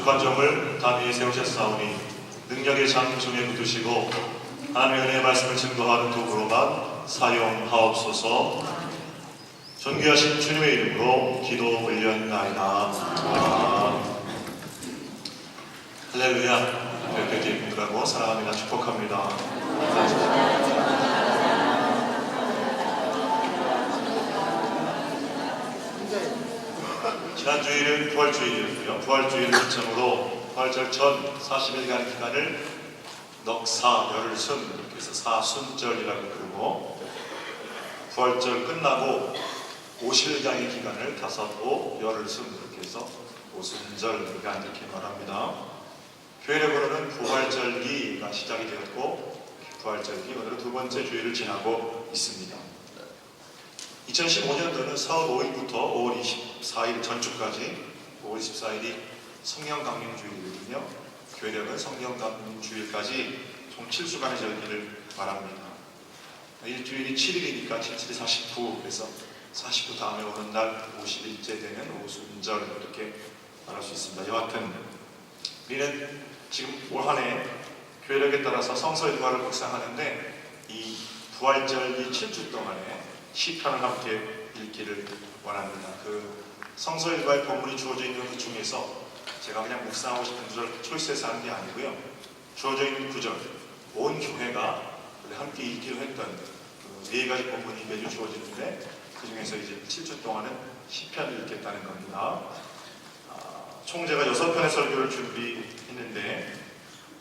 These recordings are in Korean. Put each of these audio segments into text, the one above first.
부족한 점을 단 위에 세우셨사오니 능력의 장중에 붙으시고 하나님의 은혜의 말씀을 증거하는 도구로만 사용하옵소서. 존귀하신 주님의 이름으로 기도 올렸나이다. 할렐루야. 별교지 분들하고 사랑합니다. 축복합니다. 지난 주일은 부활주일이었고요. 부활주일을 기점으로 부활절 전 40일간 기간을 넉사, 열흘순, 그래서 사순절이라고 부르고, 부활절 끝나고 50일간의 기간을 다섯오, 열흘순, 이렇게 해서 오순절 기간 이렇게 말합니다. 교회력으로는 부활절기가 시작이 되었고, 부활절기 오늘은 두 번째 주일을 지나고 있습니다. 2015년도는 4월 5일부터 5월 24일 전주까지 5월 24일이 성령강림주일이거든요. 교회력은 성령강림주일까지 총 7주간의 절기를 말합니다. 일주일이 7일이니까 77이 49, 그래서 49 다음에 오는 날 50일째 되는 오순절 이렇게 말할 수 있습니다. 여하튼 우리는 지금 올 한 해 교회력에 따라서 성서일과를 묵상하는데 이 부활절기 7주 동안에 시편을 함께 읽기를 원합니다. 그 성서일과의 본문이 주어져 있는 그 중에서 제가 그냥 묵상하고 싶은 구절 초이스해서 하는 게 아니고요. 주어져 있는 구절, 온 교회가 함께 읽기로 했던 그 4가지 본문이 매주 주어지는데 그 중에서 이제 7주 동안은 시편을 읽겠다는 겁니다. 총 제가 6편의 설교를 준비했는데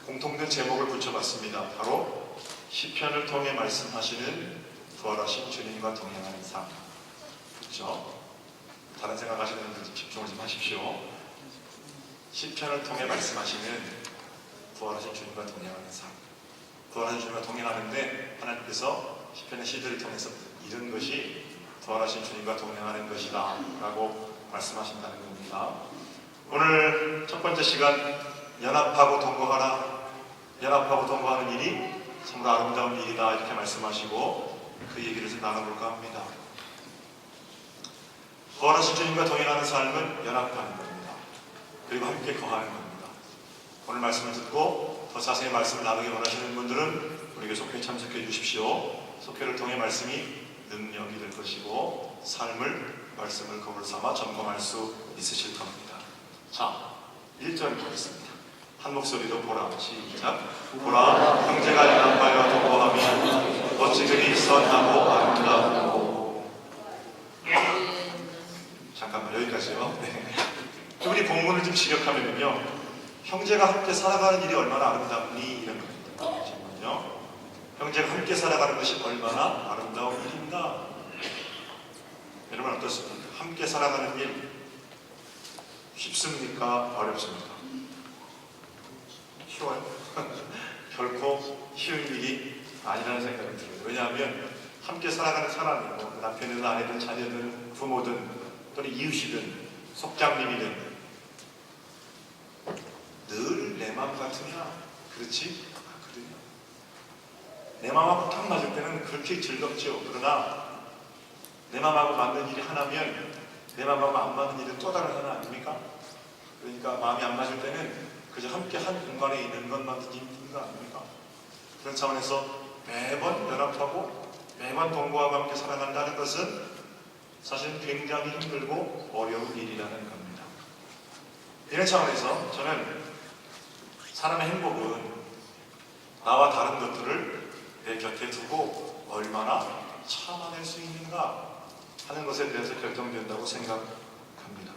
공통된 제목을 붙여봤습니다. 바로 시편을 통해 말씀하시는 부활하신 주님과 동행하는 삶. 그렇죠? 다른 생각하시는 분들 좀 집중을 좀 하십시오. 시편을 통해 말씀하시는 부활하신 주님과 동행하는 삶. 부활하신 주님과 동행하는데 하나님께서 시편의 시들을 통해서 이런 것이 부활하신 주님과 동행하는 것이다 라고 말씀하신다는 겁니다. 오늘 첫 번째 시간 연합하고 동거하라. 연합하고 동거하는 일이 정말 아름다운 일이다 이렇게 말씀하시고 그 얘기를 좀 나눠볼까 합니다. 부활하신 주님과 동행하는 삶은 연합하는 겁니다. 그리고 함께 거하는 겁니다. 오늘 말씀을 듣고 더 자세히 말씀을 나누기 원하시는 분들은 우리에게 속회에 참석해 주십시오. 속회를 통해 말씀이 능력이 될 것이고 말씀을 거울 삼아 점검할 수 있으실 겁니다. 자, 1절 보겠습니다. 한 목소리로 보라. 시작. 보라, 형제가 연합하여 동거하며 어찌그리 선하고 아름다우고. 잠깐만 여기까지요. 네. 우리 본문을 좀 직역하면요, 형제가 함께 살아가는 일이 얼마나 아름답니 이런 겁니다. 질문요. 형제가 함께 살아가는 것이 얼마나 아름다운 일인가. 여러분 어떻습니까? 함께 살아가는 일 쉽습니까? 어렵습니까? 쉬워요? 결코 쉬운 일이 아니라는 생각이 들어요. 왜냐하면 함께 살아가는 사람이 뭐 남편이든 아내든 자녀든 부모든 또는 이웃이든 속장님이든 늘 내 마음 같으냐? 그렇지? 그래요. 내 마음하고 딱 맞을 때는 그렇게 즐겁죠. 그러나 내 마음하고 맞는 일이 하나면 내 마음하고 안 맞는 일은 또 다른 하나 아닙니까? 그러니까 마음이 안 맞을 때는 그저 함께 한 공간에 있는 것만 힘든 거 아닙니까? 그런 차원에서 매번 연합하고 매번 동거하고 함께 살아간다는 것은 사실 굉장히 힘들고 어려운 일이라는 겁니다. 이런 차원에서 저는 사람의 행복은 나와 다른 것들을 내 곁에 두고 얼마나 참아낼 수 있는가 하는 것에 대해서 결정된다고 생각합니다.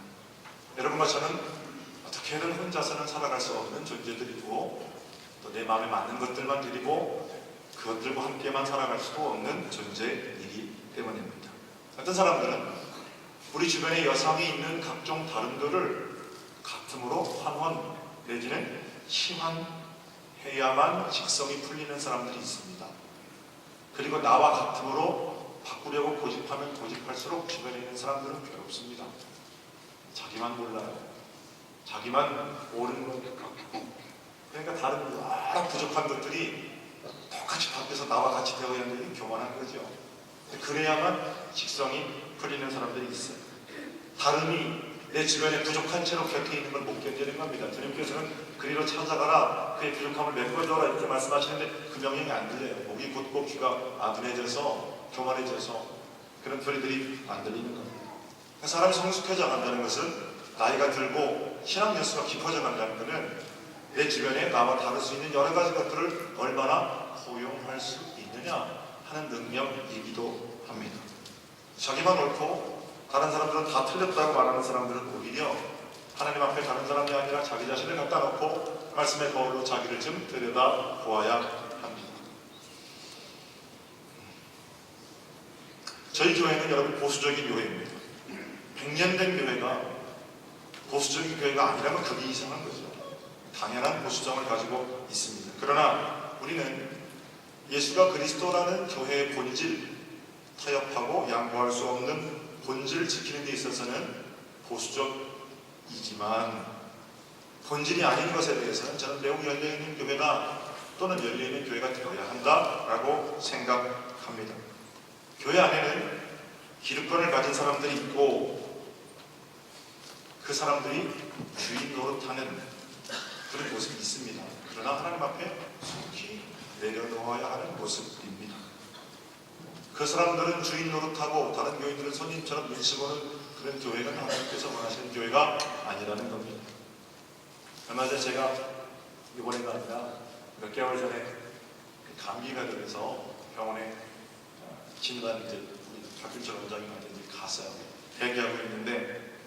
여러분과 저는 어떻게든 혼자서는 살아갈 수 없는 존재들이고 또 내 마음에 맞는 것들만 드리고 그것들과 함께만 살아갈 수도 없는 존재이기 때문입니다. 어떤 사람들은 우리 주변에 여성이 있는 각종 다름들을 같음으로 환원 내지는 심환해야만 직성이 풀리는 사람들이 있습니다. 그리고 나와 같음으로 바꾸려고 고집하면 고집할수록 주변에 있는 사람들은 괴롭습니다. 자기만 몰라요. 자기만 옳은 것 같고, 그러니까 다른 여러 부족한 것들이 똑같이 바뀌어서 나와 같이 되어야 하는 게 교만한 거죠. 그래야만 직성이 풀리는 사람들이 있어요. 다름이 내 주변에 부족한 채로 곁에 있는 걸 못 견디는 겁니다. 주님께서는 그리로 찾아가라, 그의 부족함을 메꿔줘라 이렇게 말씀하시는데 그 명령이 안 들려요. 목이 곧고 귀가 아둔해져서 교만해져서 그런 소리들이 안 들리는 겁니다. 사람이 성숙해져 간다는 것은 나이가 들고 신앙 연수가 깊어져 간다는 것은 내 주변에 나와 다를 수 있는 여러 가지 것들을 얼마나 포용할 수 있느냐 하는 능력이기도 합니다. 자기만 옳고 다른 사람들은 다 틀렸다고 말하는 사람들은 오히려 하나님 앞에 다른 사람이 아니라 자기 자신을 갖다 놓고 말씀의 거울로 자기를 좀 들여다 보아야 합니다. 저희 교회는 여러분 보수적인 교회입니다. 100년 된 교회가 보수적인 교회가 아니라면 그게 이상한 거죠. 당연한 보수성을 가지고 있습니다. 그러나 우리는 예수가 그리스도라는 교회의 본질, 타협하고 양보할 수 없는 본질을 지키는 데 있어서는 보수적이지만 본질이 아닌 것에 대해서는 저는 매우 열려있는 교회다 또는 열려있는 교회가 되어야 한다라고 생각합니다. 교회 안에는 기득권을 가진 사람들이 있고 그 사람들이 주인 노릇하는 그런 모습이 있습니다. 그러나 하나님 앞에 속히 내려놓아야 하는 모습입니다. 그 사람들은 주인 노릇하고 다른 교인들은 손님처럼 눈치 보는 그런 교회는 하나님께서 원하시는 교회가 아니라는 겁니다. 얼마 전에 제가 이번에가 아니라 몇 개월 전에 감기가 들어서 병원에 진단 이제 우리 박균철 원장님한테 이제 갔어요. 대기하고 있는데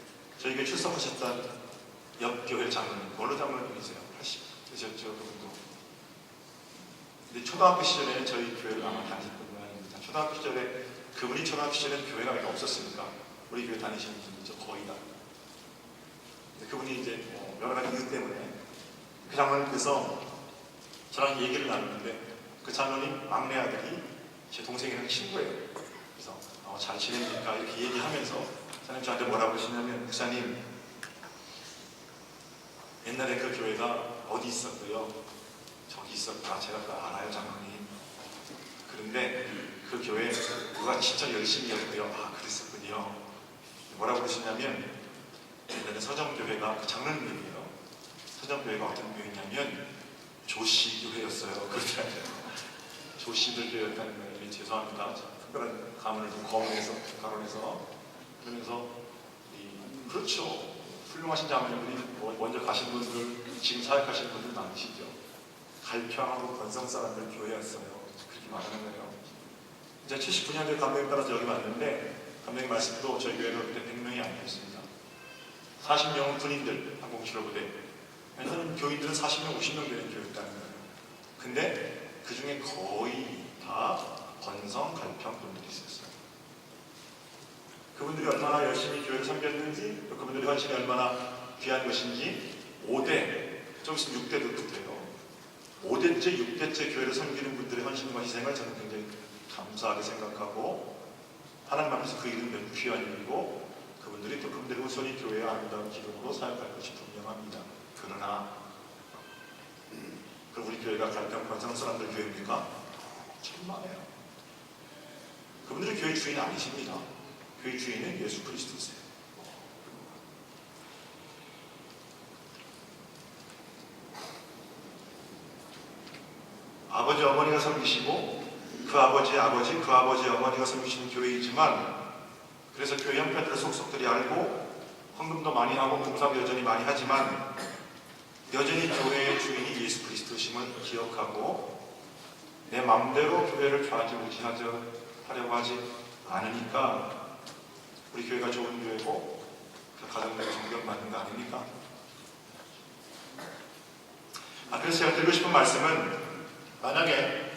저희 교회 출석하셨던 옆 교회 장로님, 원로 장로님이세요. 80 되셨죠, 그분도. 근데 초등학교 시절에 저희 교회를 아마 다니셨던 모양입니다. 초등학교 시절에 그분이 초등학교 시절에는 교회가 아직 없었으니까 우리 교회 다니시는 분이죠, 거의 다. 근데 그분이 이제 여러 가지 이유 때문에 그 장로님께서 저랑 얘기를 나누는데 그 장로님 막내 아들이 제 동생이랑 친구예요. 그래서 잘 지냅니까? 이렇게 얘기하면서 사장님 저한테 뭐라고 하시냐면 목사님 옛날에 그 교회가 어디 있었고요? 저기 있었다. 제가 그 알아요, 장로님. 그런데 그 교회 누가 진짜 열심히 했고요. 아, 그랬었군요. 뭐라고 그러시냐면 옛날에 서정교회가 그 장로님이에요. 서정교회가 어떤 교회냐면 조씨교회였어요. 그렇잖아요. 조씨들 교회였다는 거예요. 죄송합니다. 특별한 가문을 좀 거론해서 그러면서 그렇죠. 훌륭하신 장로님들이 먼저 가신 분들, 지금 사역하시는 분들 많으시죠. 갈평하고 건성 사람들 교회였어요. 그렇게 말하는 거예요. 이제 79년도에 감독님 따라서 여기 왔는데 감독님 말씀도 저희 교회는 그때 100명이 아니었습니다. 40명은 군인들, 항공치료부대. 왜냐하면 교인들은 40명, 50명 되는 교회였다는 거예요. 근데 그 중에 거의 다 건성, 갈평 분들이 있었어요. 그분들이 얼마나 열심히 교회를 섬겼는지, 또 그분들의 헌신이 얼마나 귀한 것인지 5대, 좀 있으면 6대도 돼요. 5대째, 6대째 교회를 섬기는 분들의 헌신과 희생을 저는 굉장히 감사하게 생각하고 하나님 앞에서 그 일은 매우 귀한 일이고 그분들이 또 그분들의 후손이 교회의 아름다운 기름으로 사역할 것이 분명합니다. 그러나 그 우리 교회가 갈평 건성 사람들 교회입니까? 천만에요. 그분들이 교회 주인 아니십니다. 교회 주인은 예수 그리스도세요. 아버지 어머니가 섬기시고 그 아버지의 아버지 그 아버지의 어머니가 섬기시는 교회이지만 그래서 교회 형편들을 속속들이 알고 헌금도 많이 하고 봉사도 여전히 많이 하지만 여전히 교회의 주인이 예수 그리스도심을 기억하고 내 마음대로 교회를 좌지우지하려고 하지 않으니까 우리 교회가 좋은 교회고 그 가정들이 존경받는 거 아닙니까? 그래서 제가 드리고 싶은 말씀은 만약에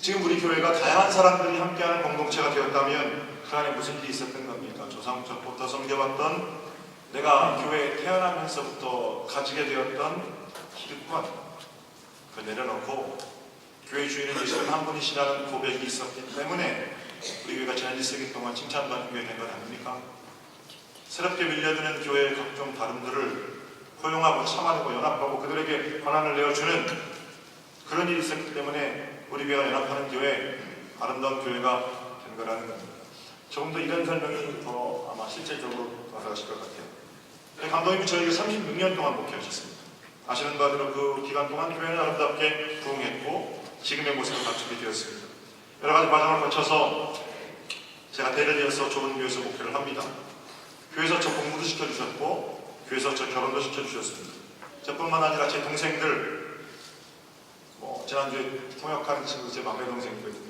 지금 우리 교회가 다양한 사람들이 함께하는 공동체가 되었다면 그 안에 무슨 일이 있었던 겁니까? 조상부터 섬겨왔던 내가 교회에 태어나면서부터 가지게 되었던 기득권 그걸 내려놓고 교회 주인은 예수님 한 분이시라는 고백이 있었기 때문에 우리 교회가 지난 1세기 동안 칭찬받는 교회 된 것 아닙니까? 새롭게 밀려드는 교회의 각종 다름들을 포용하고 참아내고 연합하고 그들에게 권한을 내어주는 그런 일이 있었기 때문에 우리 교회가 연합하는 교회, 아름다운 교회가 된 거라는 겁니다. 조금 더 이런 설명이 더 아마 실질적으로 와닿으실 것 같아요. 감독님이 저에게 36년 동안 목회하셨습니다. 아시는 바대로 그 기간 동안 교회는 아름답게 부흥했고 지금의 모습을 갖추게 되었습니다. 여러 가지 과정을 거쳐서 제가 대를 이어서 좋은 교회에서 목회를 합니다. 교회에서 저 공부도 시켜주셨고 교회에서 저 결혼도 시켜주셨습니다. 저뿐만 아니라 제 동생들, 지난주에 통역하는 친구 제 막내 동생이거든요.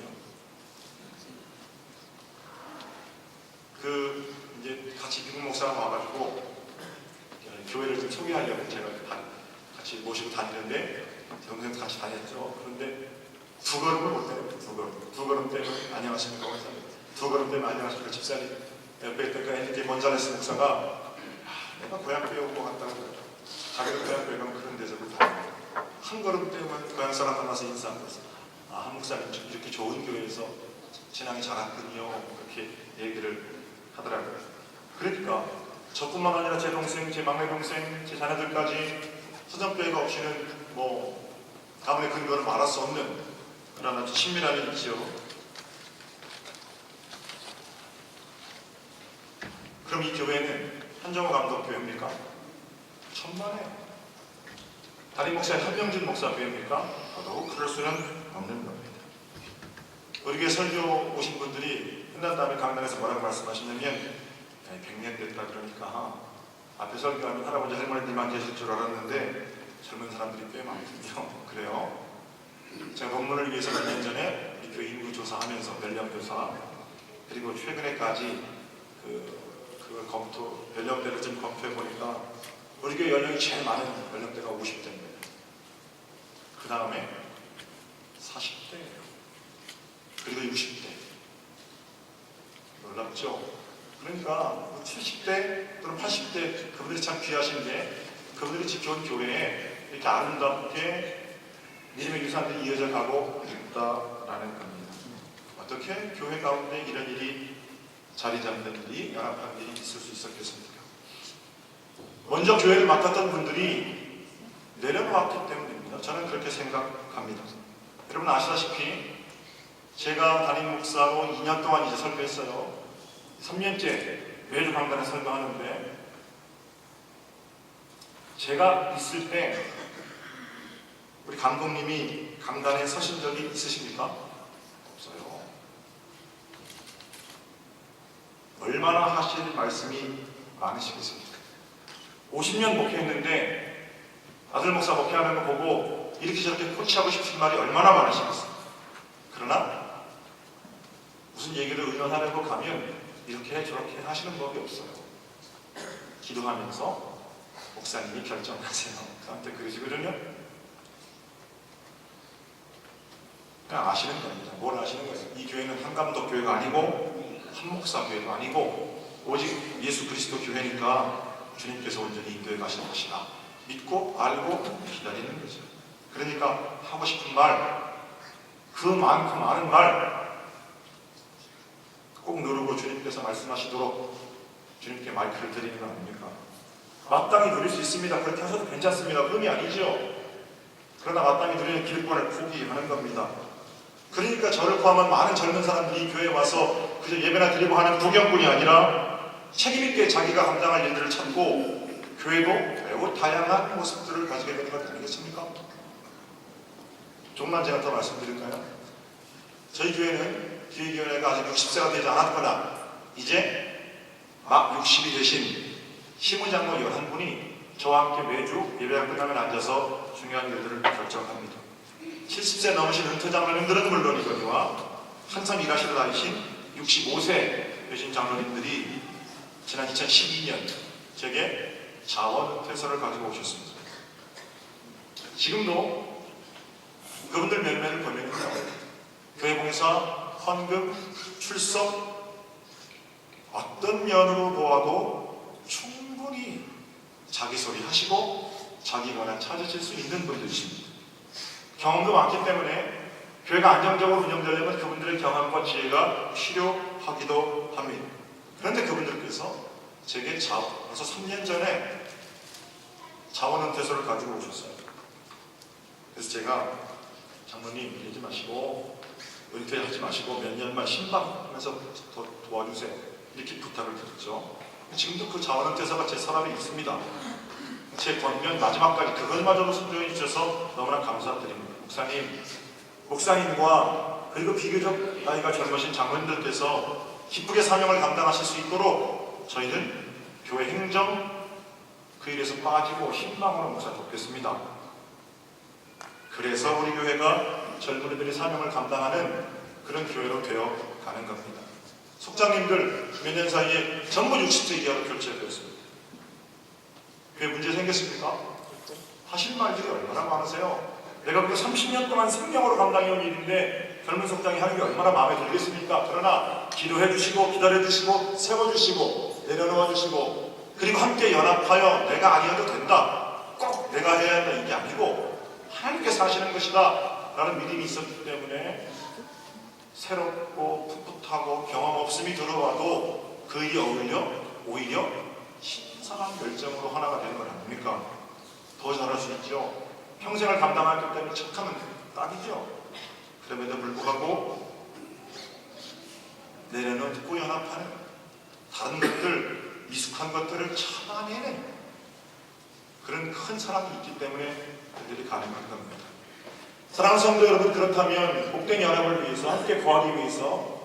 이제 같이 미국 목사랑 와가지고 교회를 좀 소개하려고 제가 같이 모시고 다니는데 제 동생도 같이 다녔죠. 그런데 두 걸음을 못 해요. 두 걸음 때문에 안녕하십니까 목사님. 두 걸음 때문에 안녕하십니까 집사님. 옆에 있던 그 NT 먼자레스 목사가 내가 고향교회 온 것 같다고 그러죠. 자기도 고향교회 가면 그런 데서 다니고 한 걸음 때문에 고향 사람 만나서 인사한 거죠. 한 목사님 이렇게 좋은 교회에서 신앙이 자랐군요. 그렇게 얘기를 하더라고요. 그러니까 저뿐만 아니라 제 동생, 제 막내 동생, 제 자녀들까지 서정교회가 없이는 가문의 근거를 말할 수 없는 그런 아주 친밀함이 있죠. 그럼 이 교회는 한정호 감독 교회입니까? 천만에요. 담임 목사의 한명준 목사 교회입니까? 더더욱 그럴 수는 없는 겁니다. 우리 교회 설교 오신 분들이 끝난 다음에 강단에서 뭐라고 말씀하시냐면 100년 됐다 그러니까 앞에 설교하면 할아버지 할머니들만 계실 줄 알았는데 젊은 사람들이 꽤 많군요. 그래요. 제가 본문을 위해서 몇 년 전에 우리 교회 인구 조사하면서 연령조사 그리고 최근에까지 그걸 연령대를 좀 검토해 보니까 우리 교회 연령이 제일 많은 연령대가 50대입니다. 그 다음에 40대예요. 그리고 60대. 놀랍죠? 그러니까 70대 또는 80대 그분들이 참 귀하신 게 그분들이 지켜온 교회에 이렇게 아름답게 믿음의 유산들이 이어져 가고 있다라는 겁니다. 어떻게 교회 가운데 이런 일이 자리 잡는 일이 연합한 일이 있을 수 있었겠습니까? 먼저 교회를 맡았던 분들이 내려놓았기 때문입니다. 저는 그렇게 생각합니다. 여러분 아시다시피 제가 담임 목사로 2년 동안 이제 설교했어요. 3년째 매주 강단에 설교하는데 제가 있을 때 우리 감독님이 강단에 서신 적이 있으십니까? 없어요. 얼마나 하실 말씀이 많으시겠습니까? 50년 목회했는데 아들 목사 목회하는 거 보고 이렇게 저렇게 코치하고 싶은 말이 얼마나 많으시겠어요? 그러나 무슨 얘기를 의논하려고 가면 이렇게 저렇게 하시는 법이 없어요. 기도하면서 목사님이 결정하세요. 저한테 그러시거든요. 그냥 아시는 겁니다. 뭘 아시는 거예요? 이 교회는 한 감독 교회가 아니고 한 목사 교회가 아니고 오직 예수 그리스도 교회니까 주님께서 온전히 인도해 가실 것이다. 믿고 알고 기다리는 거죠. 그러니까 하고 싶은 말, 그 많고 많은 말 꼭 누르고 주님께서 말씀하시도록 주님께 마이크를 드리는 거 아닙니까? 마땅히 누릴 수 있습니다. 그렇게 하셔도 괜찮습니다. 그럼이 아니죠. 그러나 마땅히 누리는 기득권을 포기하는 겁니다. 그러니까 저를 포함한 많은 젊은 사람들이 교회에 와서 그저 예배나 드리고 하는 구경꾼이 아니라 책임있게 자기가 감당할 일들을 찾고 교회도 매우 다양한 모습들을 가지게 되는 것 아니겠습니까? 조금만 제가 더 말씀드릴까요? 저희 교회는 기획위원회가 아직 60세가 되지 않았거나 이제 막 60이 되신 시무장로 11분이 저와 함께 매주 예배가 끝나면 앉아서 중요한 일들을 결정합니다. 70세 넘으신 은퇴장로님들은 물론이거니와 한참 일하시러 다니신 65세 되신 장로님들이 지난 2012년 제게 자원퇴소를 가지고 오셨습니다. 지금도 그분들 몇몇을 보면요, 교회 봉사, 헌금, 출석 어떤 면으로 보아도 충분히 자기 소리 하시고 자기 권한 찾으실 수 있는 분들이십니다. 경험도 많기 때문에 교회가 안정적으로 운영되려면 그분들의 경험과 지혜가 필요하기도 합니다. 그런데 그분들께서 제게 벌써 3년 전에 자원은퇴소를 가지고 오셨어요. 그래서 제가 장로님 이러지 마시고 은퇴하지 마시고 몇 년만 신방하면서 더 도와주세요. 이렇게 부탁을 드렸죠. 지금도 그 자원은퇴사가 제 서랍에 있습니다. 제 권면 마지막까지 그것마저도 순종해 주셔서 너무나 감사드립니다. 목사님과 그리고 비교적 나이가 젊으신 장로님들께서 기쁘게 사명을 감당하실 수 있도록 저희는 교회 행정 그 일에서 빠지고 희망으로 목사 돕겠습니다. 그래서 우리 교회가 젊은이들이 사명을 감당하는 그런 교회로 되어 가는 겁니다. 속장님들 몇 년 사이에 전부 60세 이하로 교체되었습니다. 교회 문제 생겼습니까? 하실 말들이 얼마나 많으세요? 내가 그거 30년 동안 생명으로 감당해온 일인데 젊은 속장이 하는 게 얼마나 마음에 들겠습니까? 그러나 기도해 주시고 기다려 주시고 세워주시고 내려놓아 주시고 그리고 함께 연합하여 내가 아니어도 된다, 꼭 내가 해야 한다, 이게 아니고 하나님께서 하시는 것이다 라는 믿음이 있었기 때문에 새롭고 풋풋하고 경험 없음이 들어와도 그 일이 오히려 신선한 열정으로 하나가 되는 건 아닙니까? 더 잘할 수 있죠. 평생을 감당하기 때문에 척하면 딱이죠. 그럼에도 불구하고 내려놓고 연합하는 다른 것들, 미숙한 것들을 참아내는 그런 큰 사랑이 있기 때문에 그들이 가능한 겁니다. 사랑하는 성도 여러분, 그렇다면 복된 연합을 위해서 함께 거하기 위해서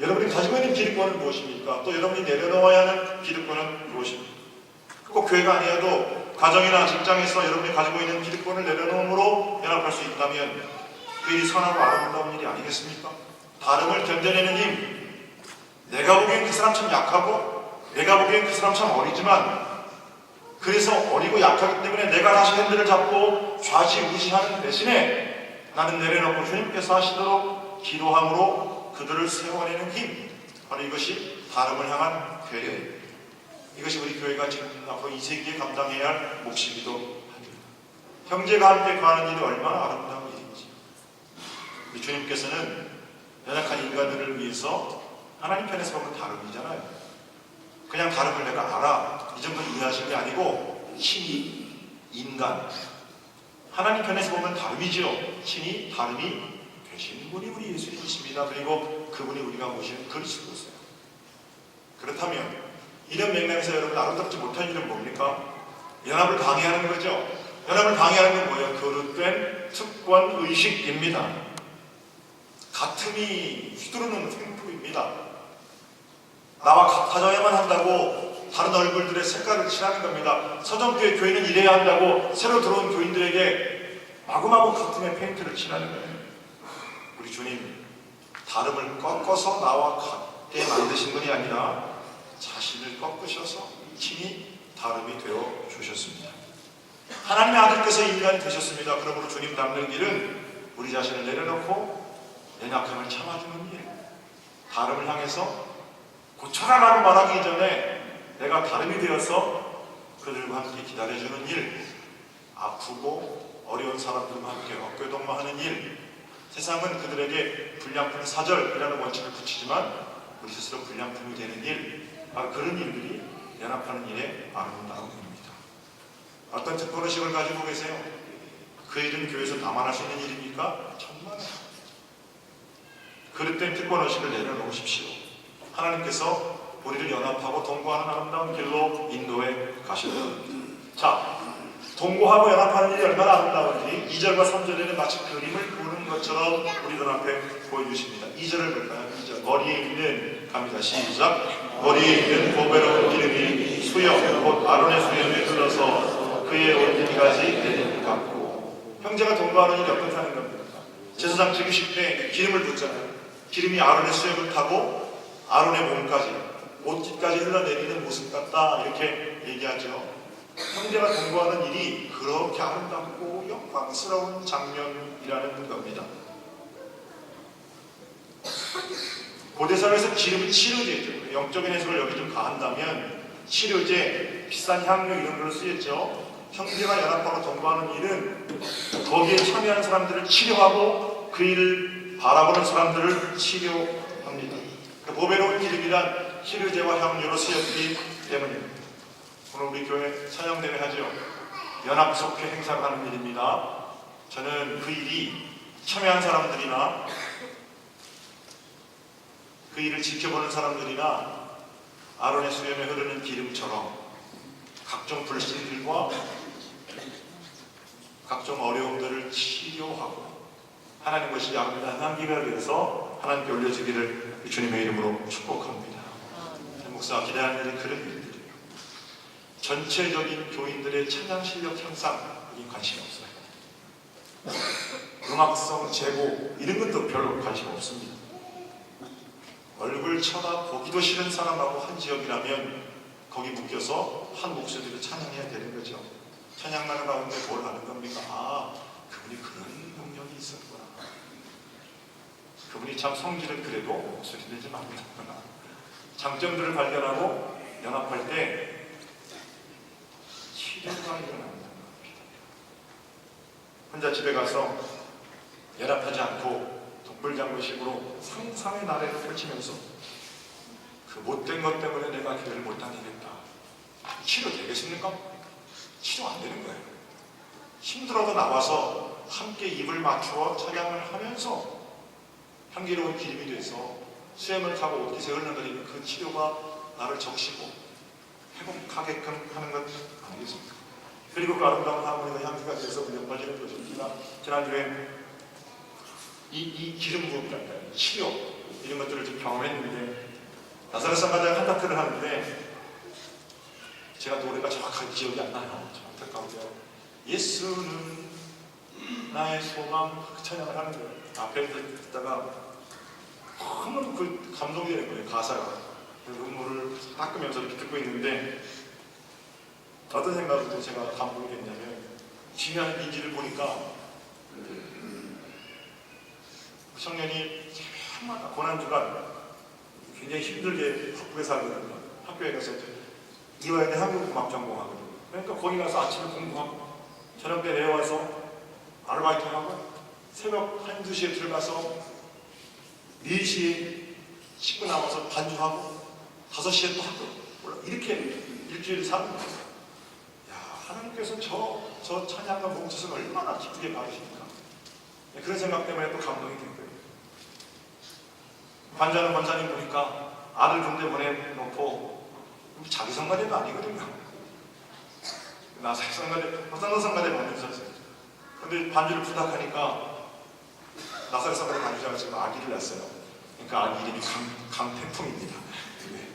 여러분이 가지고 있는 기득권은 무엇입니까? 또 여러분이 내려놓아야 하는 기득권은 무엇입니까? 꼭 교회가 아니어도 가정이나 직장에서 여러분이 가지고 있는 기득권을 내려놓음으로 연합할 수 있다면 그 일이 선하고 아름다운 일이 아니겠습니까? 다름을 견뎌내는 힘, 내가 보기엔 그 사람 참 약하고 내가 보기엔 그 사람 참 어리지만 그래서 어리고 약하기 때문에 내가 다시 핸들을 잡고 좌지우지하는 대신에 나는 내려놓고 주님께서 하시도록 기도함으로 그들을 세워내는 힘, 바로 이것이 다름을 향한 배려입니다. 이것이 우리 교회가 지금 앞으로 이 세기에 감당해야 할 몫이기도 합니다. 형제가 함께 거하는 일이 얼마나 아름다운 일인지. 우리 주님께서는 연약한 인간들을 위해서 하나님 편에서 보면 다름이잖아요. 그냥 다름을 내가 알아, 이 정도 이해하시는 게 아니고 신이 인간, 하나님 편에서 보면 다름이지요. 신이 다름이 되신 분이 우리 예수님이십니다. 그리고 그분이 우리가 모시는 그리스도세요. 그렇다면 이런 맥락에서 여러분 아름답지 못한 일은 뭡니까? 연합을 방해하는 거죠. 연합을 방해하는 건 뭐예요? 거듭된 특권 의식입니다. 같음이 휘두르는 횡포입니다. 나와 같아져야만 한다고 다른 얼굴들의 색깔을 칠하는 겁니다. 서정교회 교인은 이래야 한다고 새로 들어온 교인들에게 마구마구 같음의 페인트를 칠하는 거예요. 우리 주님, 다름을 꺾어서 나와 같게 만드신 분이 아니라 자신을 꺾으셔서 친히 다름이 되어 주셨습니다. 하나님의 아들께서 인간이 되셨습니다. 그러므로 주님 닮는 길은 우리 자신을 내려놓고 연약함을 참아주는 일, 다름을 향해서 고쳐라라고 말하기 전에 내가 다름이 되어서 그들과 함께 기다려주는 일, 아프고 어려운 사람들과 함께 어깨동무하는 일, 세상은 그들에게 불량품 사절이라는 원칙을 붙이지만 우리 스스로 불량품이 되는 일, 바로 그런 일들이 연합하는 일의 아름다움입니다. 어떤 특권의식을 가지고 계세요? 그 일은 교회에서 나만 할 수 있는 일입니까? 정말 그릇된 특권의식을 내려놓으십시오. 하나님께서 우리를 연합하고 동거하는 아름다운 길로 인도해 가실 겁니다. 자, 동거하고 연합하는 일이 얼마나 아름다운지 2절과 3절에는 마치 그림을 그리는 것처럼 우리들 앞에 보여주십니다. 2절을 볼까요? 2절. 머리에 있는, 갑니다. 시작. 머리에 있는 보배로운 기름이 수염, 곧 아론의 수염에 흘러서 그의 온기까지 내리는 것 같고. 형제가 동거하는 일이 어떻다는 겁니까? 제사장 지기실 때 기름을 붓잖아요. 기름이 아론의 수염을 타고 아론의 몸까지, 옷깃까지 흘러내리는 모습 같다, 이렇게 얘기하죠. 형제가 동거하는 일이 그렇게 아름답고 영광스러운 장면이라는 겁니다. 고대사회에서 기름이 치료제죠. 영적인 해석을 여기 좀 가한다면 치료제, 비싼 향료 이런 걸로 쓰였죠. 형제가 연합하고 동거하는 일은 거기에 참여하는 사람들을 치료하고 그 일을 바라보는 사람들을 치료합니다. 그 보배로운 기름이란 치료제와 향료로 쓰였기 때문입니다. 오늘 우리 교회 찬양대회 하죠. 연합속회 행사를 하는 일입니다. 저는 그 일이 참여한 사람들이나 그 일을 지켜보는 사람들이나 아론의 수염에 흐르는 기름처럼 각종 불신들과 각종 어려움들을 치료하고 하나님 것이 아름다운 기별을 위해서 하나님께 올려주기를 주님의 이름으로 축복합니다. 목사가 기대하는 일이 그런 일들이에요. 전체적인 교인들의 찬양 실력 향상에 관심이 없어요. 음악성 제고 이런 것도 별로 관심 없습니다. 얼굴 쳐다보기도 싫은 사람하고 한 지역이라면 거기 묶여서 한 목소리로 찬양해야 되는 거죠. 찬양하는 가운데 뭘 하는 겁니까? 아, 그분이 그런 능력이 있었구나. 그분이 참 성질은 그래도 목소리 내지 말구나. 장점들을 발견하고 연합할 때 치료가 일어납니다. 혼자 집에 가서 연합하지 않고 독불장구식으로 상상의 나래를 펼치면서 그 못된 것 때문에 내가 교회를 못 다니겠다. 치료 되겠습니까? 치료 안 되는 거예요. 힘들어도 나와서 함께 입을 맞추어 찬양을 하면서 향기로운 기름이 돼서 수염을 타고 옷깃에 흘러내리는 그 치료가 나를 적시고 회복하게끔 하는 것 아니겠습니까? 그리고 그 아름다운 하모니가 향기가 돼서 연관되는 거죠. 지난주에 이 기름 부음이랄까요? 치료 이런 것들을 좀 경험했는데 나사렛 성가대가 한다크를 하는데 제가 노래가 정확하게 기억이 안 나요. 안타까운데요. 예수는 나의 소망 찬양을 하는 거예요. 앞에 듣다가 너무 그 감동이 되는 거예요. 가사가. 눈물을 닦으면서 이렇게 듣고 있는데 어떤 생각으로 제가 감동이 됐냐면 중요한 인지를 보니까 그 청년이 해마다 고난주간 굉장히 힘들게 바쁘게 살거든요. 학교에 가서 이화여대 한국음악 전공하거든요. 그러니까 거기 가서 아침에 공부하고 저녁 때 내려와서 아르바이트하고 새벽 1, 2시에 들어가서 4시에 씻고 나와서 반주하고 5시에 또 학교 이렇게 일주일을 사는 거예요. 야, 하나님께서 저 찬양과 몸짓을 얼마나 기쁘게 받으십니까? 그런 생각 때문에 또 감동이 된 거예요. 반주하는 권사님 보니까 아들 군대 보내놓고 자기 성가대도 아니거든요. 나사렛 성가대, 어떤 성가대 반주하셨어요. 근데 반주를 부탁하니까 나사렛 성가대 반주자가 지금 아기를 낳았어요. 그러니까 아기 이름이 강태풍입니다. 네.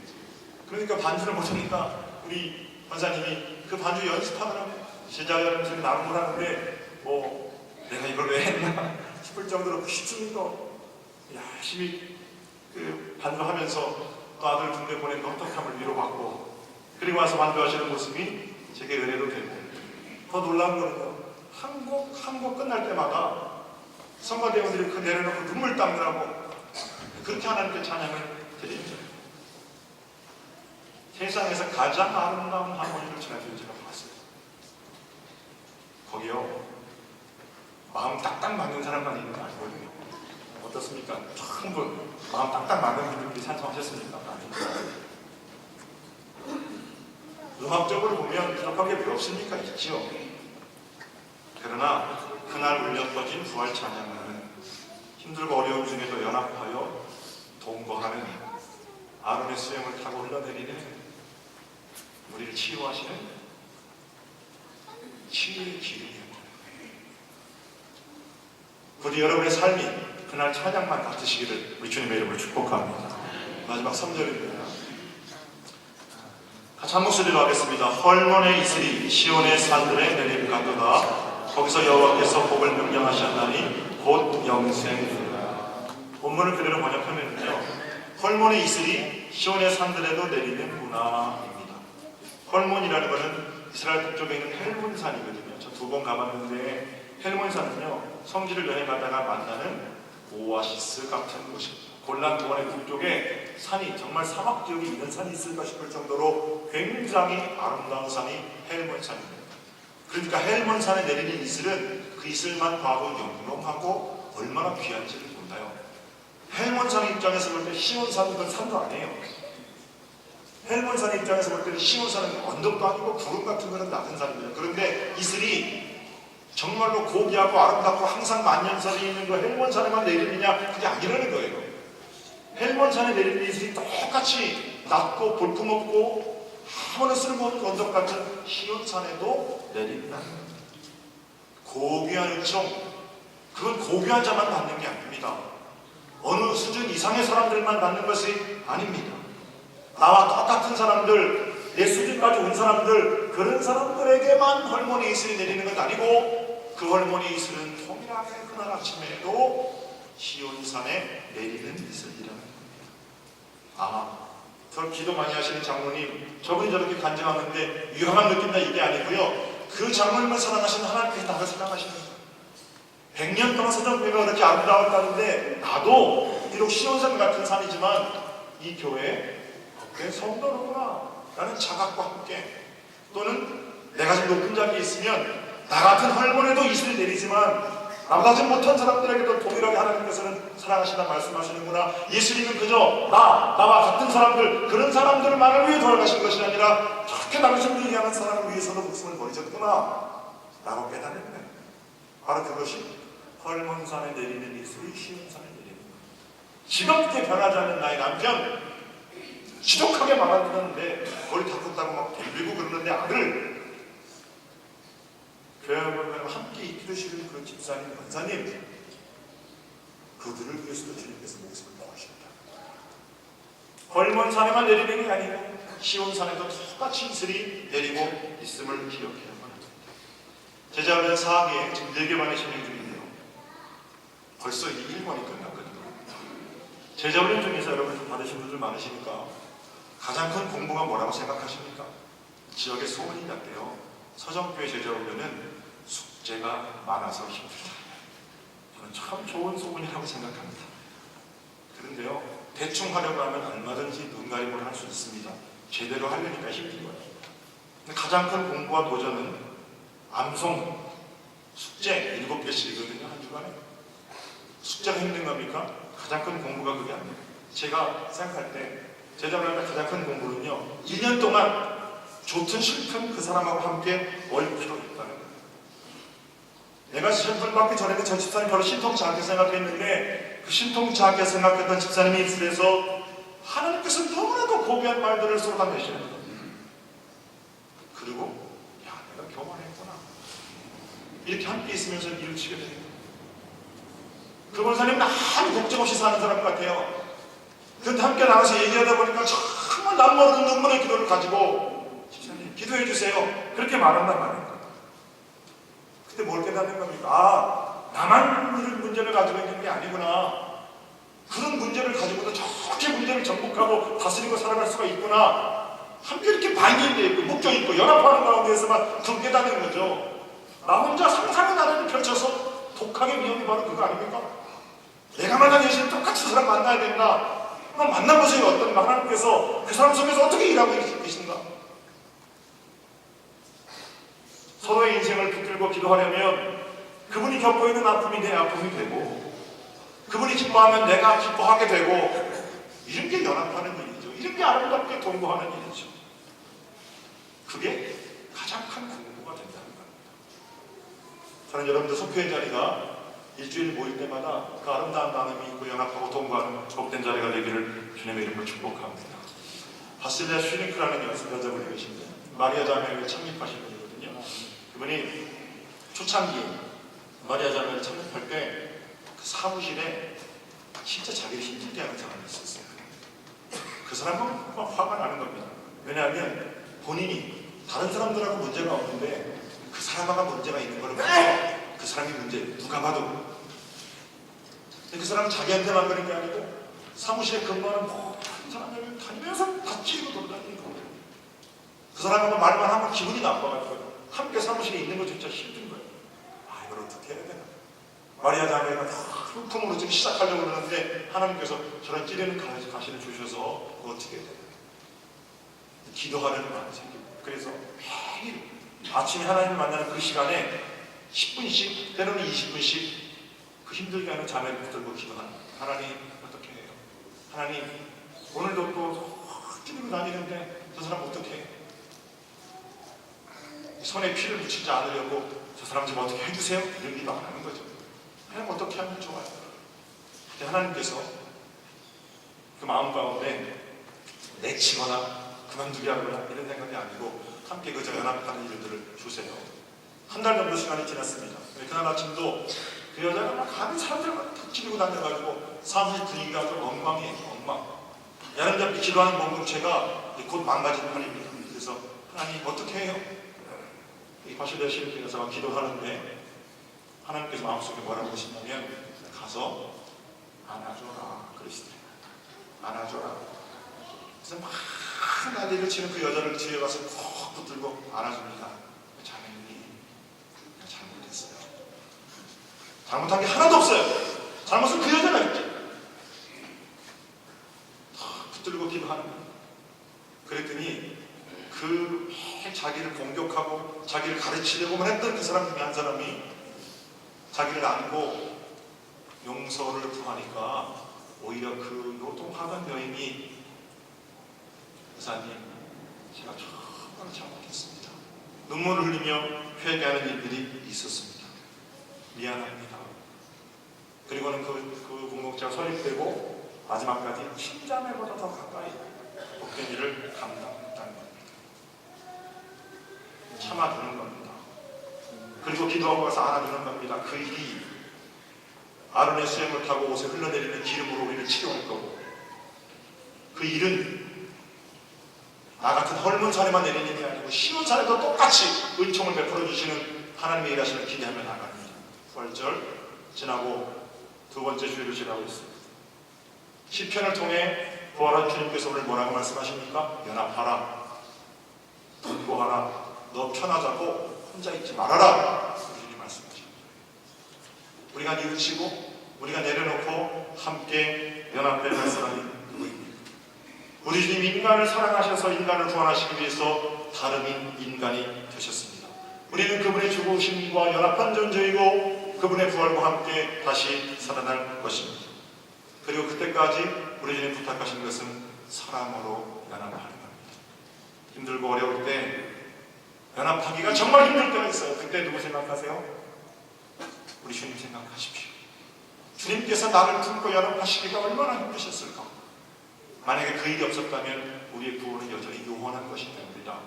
그러니까 반주를 못하니까 우리 권사님이 그 반주 연습하느라고 제자 여러분들이 나눔을 하는데 뭐 내가 이걸 왜 했나 싶을 정도로 쉽습니까? 열심히 그 반주하면서 또 아들 군대 보낸 넉넉함을 위로받고 그리고 와서 반주하시는 모습이 제게 은혜로 되고 더 놀라운 거는요. 한 곡 끝날 때마다 성가대원들이 그 내려놓고 눈물 닦느라고 그렇게 하나님께 찬양을 드립니다. 세상에서 가장 아름다운 하모니를 지난주에 제가 봤어요. 거기요. 마음 딱딱 맞는 사람만 있는 거 아니거든요. 어떻습니까? 전부 마음 딱딱 맞는 분들이 찬송하셨습니까? 음악적으로 보면 부족한 게 왜 없습니까? 있죠. 그러나 그날 울려 퍼진 부활 찬양은 힘들고 어려운 중에도 연합하여 동거하는 아론의 수염을 타고 흘러내리는 우리를 치유하시는 치유의 기름이었다. 부디 여러분의 삶이 그날 찬양만 같으시기를 우리 주님의 이름으로 축복합니다. 마지막 3절입니다. 같이 한 목소리로 하겠습니다. 헐몬의 이슬이 시온의 산들에 내림 가도다. 거기서 여호와께서 복을 명령하셨나니 곧 영생이라. 본문을 그대로 번역하면요. 헐몬의 이슬이 시온의 산들에도 내리는구나입니다. 헐몬이라는 것은 이스라엘 북쪽에 있는 헬몬산이거든요. 저 2번 가봤는데 헬몬산은요. 성지를 여행하다가 만나는 오아시스 같은 곳입니다. 골란 고원의 북쪽에 산이 정말 사막 지역에 있는 산이 있을까 싶을 정도로 굉장히 아름다운 산이 헬몬산입니다. 그러니까 헬몬산에 내리는 이슬은 그 이슬만 봐도 영롱하고 얼마나 귀한지를 몰라요. 헬몬산 입장에서 볼 때 시온산은 그 산도 아니에요. 헬몬산 입장에서 볼 때는 시온산은 언덕도 아니고 구름 같은 거는 낮은 산입니다. 그런데 이슬이 정말로 고귀하고 아름답고 항상 만년설이 있는 그 헬몬산에만 내리느냐? 그게 아니라는 거예요. 헬몬산에 내리는 이슬이 똑같이 낮고 볼품없고 아무나 쓸모없는 언덕 같은 시온산에도 내린다는 겁니다. 고귀한 은총, 그건 고귀한 자만 받는 게 아닙니다. 어느 수준 이상의 사람들만 받는 것이 아닙니다. 나와 똑같은 사람들, 내 수준까지 온 사람들, 그런 사람들에게만 헐몬의 이슬이 내리는 것 아니고 그 헐몬의 이슬은 통일하게 그날 아침에도 시온산에 내리는 이슬이라는 겁니다. 저 기도 많이 하시는 장로님, 저분이 저렇게 간증하는데 위험한 느낀다 이게 아니고요, 그 장로님을 사랑하시는 하나님께서 나를 사랑하십니다. 100년 동안 서정교회가 그렇게 아름다웠다는데 나도 비록 시온산 같은 산이지만 이 교회 내 성도로구나 라는 자각과 함께, 또는 내가 좀 높은 자리에 있으면 나 같은 헐몬에도 이슬이 내리지만 나보다 못한 사람들에게도 동일하게 하나님께서는 사랑하신다 말씀하시는구나. 예수님은 그저 나와 같은 사람들, 그런 사람들만을 위해 돌아가신 것이 아니라 저렇게 당신들을 향한 사랑을 위해서도 목숨을 버리셨구나 라고 깨달은 거예요. 바로 그것이 헐몬산에 내리는 이슬이 시온산에 내리는 거예요. 지겹게 변하지 않는 나의 남편, 지독하게 말하는데 머리 닦았다고 막 덤비고 그러는데 아들, 교회 보면 함께 이끌으시는 그 집사님, 권사님, 그들을 위해서도 주님께서 목숨을 놓으셨다. 헐몬산에만 내리는 게 아니고 시온산에도 똑같이 이슬이 내리고 있음을 기억해야 합니다. 제자훈련 4기에 지금 4개만의 진행 중인데요, 벌써 이 1권이 끝났거든요. 제자훈련 중에서 여러분 좀 받으신 분들 많으시니까 가장 큰 공부가 뭐라고 생각하십니까? 지역에 소문이 났대요. 서정교회 제자훈련은 숙제가 많아서 힘들다. 저는 참 좋은 소문이라고 생각합니다. 그런데요, 대충 하려고 하면 얼마든지 눈가림을 할 수 있습니다. 제대로 하려니까 힘든 거예요. 근데 가장 큰 공부와 도전은 암송, 숙제 7개씩이거든요, 한 주간에. 숙제가 힘든 겁니까? 가장 큰 공부가 그게 아니에요. 제가 생각할 때 제자훈련의 가장 큰 공부는요, 1년 동안 좋든 싫든 그 사람하고 함께 올 필요 있다는 거예요. 내가 시험을 받기 전에는 저 집사님 별로 신통치 않게 생각했는데 그 신통치 않게 생각했던 집사님의 입술에서 하나님께서 너무나도 고귀한 말들을 쏟아내시는 거예요. 그리고 야, 내가 교만했구나 이렇게 함께 있으면서 일을 치게 되는 거예요. 그 권사님은 아무 걱정 없이 사는 사람 같아요. 그런데 함께 나가서 얘기하다 보니까 정말 남 모르는 눈물의 기도를 가지고 집사님 기도해 주세요 그렇게 말한단 말입니다. 그때 뭘 깨닫는 겁니까? 나만 이런 문제를 가지고 있는 게 아니구나. 그런 문제를 가지고도 저렇게 문제를 정복하고 다스리고 살아갈 수가 있구나. 함께 이렇게 반기되어 있고 묶여 있고 연합하는 가운데에서만 그 깨닫는 거죠. 나 혼자 상상의 나라를 펼쳐서 독하게 위험이 바로 그거 아닙니까? 내가 만난 예수님 똑같이 사람 만나야 된다. 만나보세요. 어떤 하나님께서 그 사람 속에서 어떻게 일하고 계신가? 서로의 인생을 붙들고 기도하려면 그분이 겪고 있는 아픔이 내 아픔이 되고 그분이 기뻐하면 내가 기뻐하게 되고 이런 게 연합하는 일이죠. 이런 게 아름답게 동거하는 일이죠. 그게 가장 큰 공부가 된다는 겁니다. 저는 여러분들 속회의 자리가 일주일 모일 때마다 그 아름다운 나눔이 있고 연합하고 동거하는 복된 자리가 되기를 주님의 이름으로 축복합니다. 바실레아 슈링크라는 여자분이 계신데 마리아 자매를 창립하신 분이거든요. 그분이 초창기에 마리아 자매를 창립할 때 그 사무실에 진짜 자기를 힘들게 하는 사람이 있었어요. 그 사람은 막 화가 나는 겁니다. 왜냐하면 본인이 다른 사람들하고 문제가 없는데 그 사람하고 문제가 있는 걸 봐서 그 사람이 문제, 누가 봐도. 근데 그 사람은 자기한테만 그런 게 아니고 사무실에 근무하는 모든 사람들을 다니면서 다 찌르고 돌아다니는 거예요. 그 사람하고 말만 하면 기분이 나빠가지고 함께 사무실에 있는 거 진짜 힘든 거예요. 아, 이걸 어떻게 해야 되나. 마리아 자매가 흠품으로 지금 시작하려고 그러는데 하나님께서 저런 찌르는 가시를 주셔서 그거 어떻게 해야 되나. 기도하는 마음이 생기고 그래서 매일 아침에 하나님을 만나는 그 시간에 10분씩 때로는 20분씩 그 힘들게 하는 자매를 붙들고 기도하는 하나님 어떻게 해요? 하나님 오늘도 또 찌르고 다니는데 저 사람 어떻게 해요? 손에 피를 묻히지 않으려고 저 사람 좀 어떻게 해주세요? 이런 기도 안 하는 거죠. 하나님 어떻게 하면 좋아요? 그때 하나님께서 그 마음 가운데 내치거나 그만두게 하거나 이런 생각이 아니고 함께 그저 연합하는 일들을 주세요. 한 달 정도 시간이 지났습니다. 그날 아침도 그 여자가 막 가는 사람들만 탁 지르고 다녀가지고 사무실 분위기가 좀 엉망이에요. 엉망. 야름잡게 기도하는 공동체가 곧 망가지는 판입니다. 그래서 하나님 어떻게 해요? 이 바실레 신부에서 기도하는데 하나님께서 마음속에 뭐라고 하시냐면 가서 안아줘라 그러시더래요. 안아줘라. 그래서 막 난리를 치는 그 여자를 뒤에 가서 콕 붙들고 안아줍니다. 자매님이 잘못했어요. 잘못한 게 하나도 없어요. 잘못은 그 여자가 있죠. 붙들고 기도하는 거예요. 그랬더니 그 자기를 공격하고 자기를 가르치려고만 했던 그 사람 중에 한 사람이 자기를 안고 용서를 구하니까 오히려 그 요동하던 여인이 목사님, 제가 정말 잘못했습니다. 눈물을 흘리며 회개하는 일들이 있었습니다. 미안합니다. 그리고는 그 공동체가 설립되고 마지막까지 친자매보다 더 가까이 복된 일을 감당했다는 겁니다. 참아주는 겁니다. 그리고 기도하고 가서 안아주는 겁니다. 그 일이 아론의 수염을 타고 옷에 흘러내리는 기름으로 우리를 치료할 거고 그 일은 나 같은 헐문 사례만 내리는 일이 아니고 쉬운 사례도 똑같이 은총을 베풀어 주시는 하나님의 일하심을 기대하며 나갑니다. 부활절 지나고 두 번째 주일을 지나고 있습니다. 시편을 통해 부활한 주님께서 오늘 뭐라고 말씀하십니까? 연합하라, 분고하라, 너 편하자고 혼자 있지 말아라. 주님이 말씀하십니다. 우리가 뉘우치고 우리가 내려놓고 함께 연합해야 할 사람이 누구입니까? 우리 주님 인간을 사랑하셔서 인간을 구원하시기 위해서 다름인 인간이 되셨습니다. 우리는 그분의 죽으심과 연합한 존재이고 그분의 부활과 함께 다시 살아날 것입니다. 그리고 그때까지 우리 주님 부탁하신 것은 사랑으로 연합하는 겁니다. 힘들고 어려울 때 연합하기가 정말 힘들 때가 있어요. 그때 누구 생각하세요? 우리 주님 생각하십시오. 주님께서 나를 품고 연합하시기가 얼마나 힘드셨을까? 만약에 그 일이 없었다면 우리의 구원은 여전히 요원한 것이 됩니다.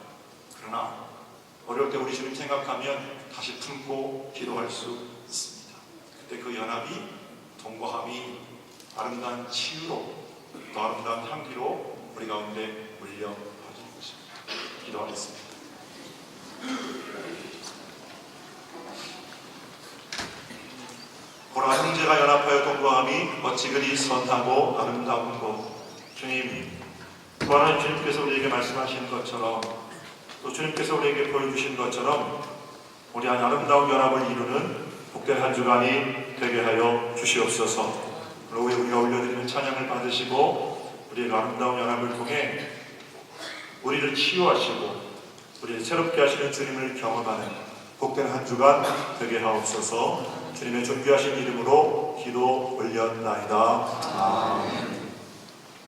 그러나 어려울 때 우리 주님 생각하면 다시 품고 기도할 수 있습니다. 그때 그 연합이 동거함이 아름다운 치유로 또 아름다운 향기로 우리 가운데 물려 퍼지는 것입니다. 기도하겠습니다. 보라 형제가 연합하여 동거함이 어찌 그리 선하고 아름다운 것. 주님, 부활하신 주님께서 우리에게 말씀하신 것처럼 또 주님께서 우리에게 보여주신 것처럼 우리 한 아름다운 연합을 이루는 복된 한 주간이 되게 하여 주시옵소서. 그리고 우리가 올려드리는 찬양을 받으시고 우리의 아름다운 연합을 통해 우리를 치유하시고 우리를 새롭게 하시는 주님을 경험하는 복된 한 주간 되게 하옵소서. 주님의 존귀하신 이름으로 기도 올렸나이다. 아멘.